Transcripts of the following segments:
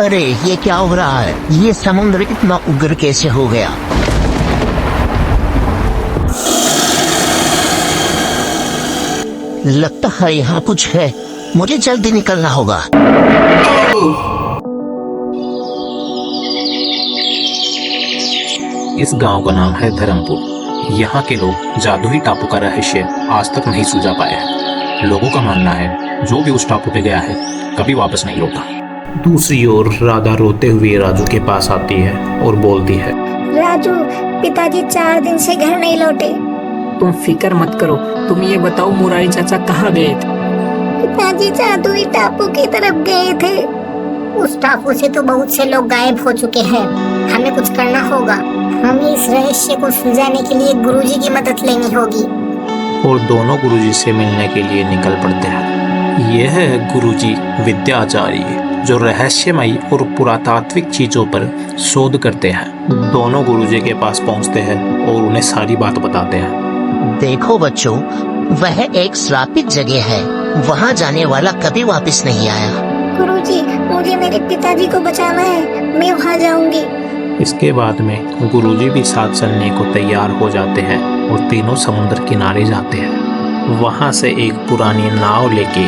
अरे ये क्या हो रहा है? ये समुद्र इतना उग्र कैसे हो गया? लगता है यहाँ कुछ है, मुझे जल्दी निकलना होगा। इस गांव का नाम है धर्मपुर। यहाँ के लोग जादुई टापू का रहस्य आज तक नहीं सुलझा पाए हैं। लोगों का मानना है जो भी उस टापू पे गया है कभी वापस नहीं लौटा। दूसरी ओर राधा रोते हुए राजू के पास आती है और बोलती है, राजू, पिताजी 4 दिन से घर नहीं लौटे। तुम फिक्र मत करो, तुम ये बताओ मुरारी चाचा कहाँ गए थे? पिताजी जादुई टापू की तरफ गए थे। उस टापू से तो बहुत से लोग गायब हो चुके हैं। हमें कुछ करना होगा। हमें इस रहस्य को सुलझाने के लिए गुरुजी की मदद लेनी होगी। और दोनों गुरुजी से मिलने के लिए निकल पड़ते हैं। यह है गुरुजी विद्याचार्य, जो रहस्यमयी और पुरातात्विक चीजों पर शोध करते हैं। दोनों गुरुजी के पास पहुंचते हैं और उन्हें सारी बात बताते हैं। देखो बच्चों, वह एक श्रापित जगह है, वहाँ जाने वाला कभी वापस नहीं आया। गुरुजी, मुझे मेरे पिताजी को बचाना है, मैं वहाँ जाऊंगी। इसके बाद में गुरुजी भी साथ चलने को तैयार हो जाते हैं और तीनों समुद्र किनारे जाते हैं। वहाँ से एक पुरानी नाव लेके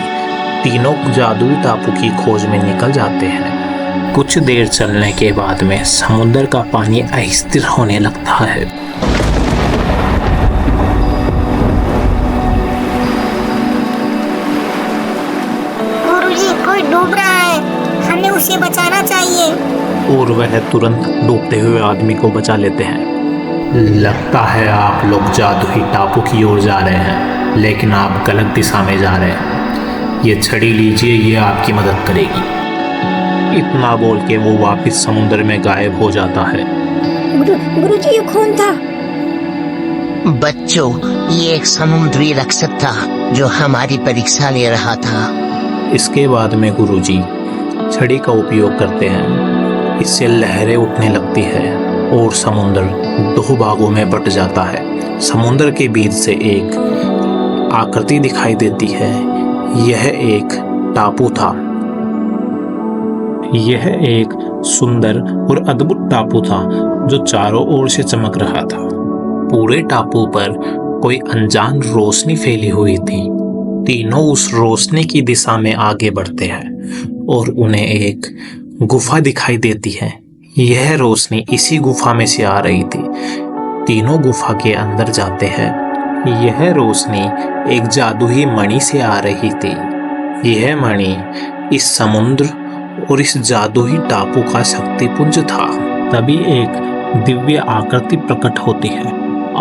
तीनों जादुई टापू की खोज में निकल जाते हैं। कुछ देर चलने के बाद में समुद्र का पानी अस्थिर होने लगता है। गुरुजी, कोई डूब रहा है, हमें उसे बचाना चाहिए। और वह तुरंत डूबते हुए आदमी को बचा लेते हैं। लगता है आप लोग जादुई टापू की ओर जा रहे हैं, लेकिन आप गलत दिशा में जा रहे हैं। ये छड़ी लीजिए, ये आपकी मदद करेगी। इतना बोल के वो वापस समुद्र में गायब हो जाता है। गुरुजी, ये कौन था? बच्चों, ये एक समुद्री रक्षक था जो हमारी परीक्षा ले रहा था। इसके बाद में गुरुजी छड़ी का उपयोग करते हैं। इससे लहरें उठने लगती है और समुद्र 2 भागों में बट जाता है। समुद्र के बीच से एक आकृति दिखाई देती है। यह एक टापू था। यह एक सुंदर और अद्भुत टापू था जो चारों ओर से चमक रहा था। पूरे टापू पर कोई अनजान रोशनी फैली हुई थी। तीनों उस रोशनी की दिशा में आगे बढ़ते हैं और उन्हें एक गुफा दिखाई देती है। यह रोशनी इसी गुफा में से आ रही थी। तीनों गुफा के अंदर जाते हैं। यह रोशनी एक जादुई मणि से आ रही थी। यह मणि इस समुद्र और इस जादुई टापू का शक्तिपुंज था। तभी एक दिव्य आकृति प्रकट होती है।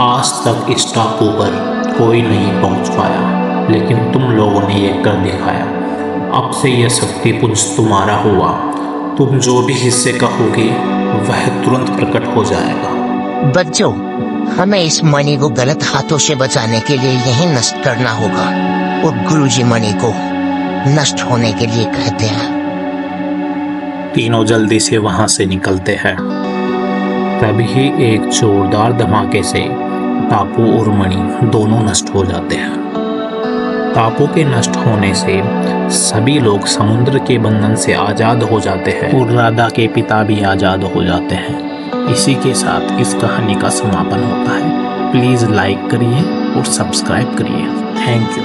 आज तक इस टापू पर कोई नहीं पहुंच पाया, लेकिन तुम लोगों ने यह कर दिखाया। अब से यह शक्तिपुंज तुम्हारा हुआ। तुम जो भी हिस्से कहोगे वह तुरंत प्रकट हो जाएगा। बच्चों, हमें इस मणि को गलत हाथों से बचाने के लिए यही नष्ट करना होगा और गुरुजी मणि को नष्ट होने के लिए कहते हैं। तीनों जल्दी से वहां से निकलते हैं। तभी एक जोरदार धमाके से टापू और मणि दोनों नष्ट हो जाते हैं। टापू के नष्ट होने से सभी लोग समुद्र के बंधन से आजाद हो जाते हैं और राधा के पिता भी आजाद हो जाते हैं। इसी के साथ इस कहानी का समापन होता है। प्लीज लाइक करिए और सब्सक्राइब करिए। Thank you.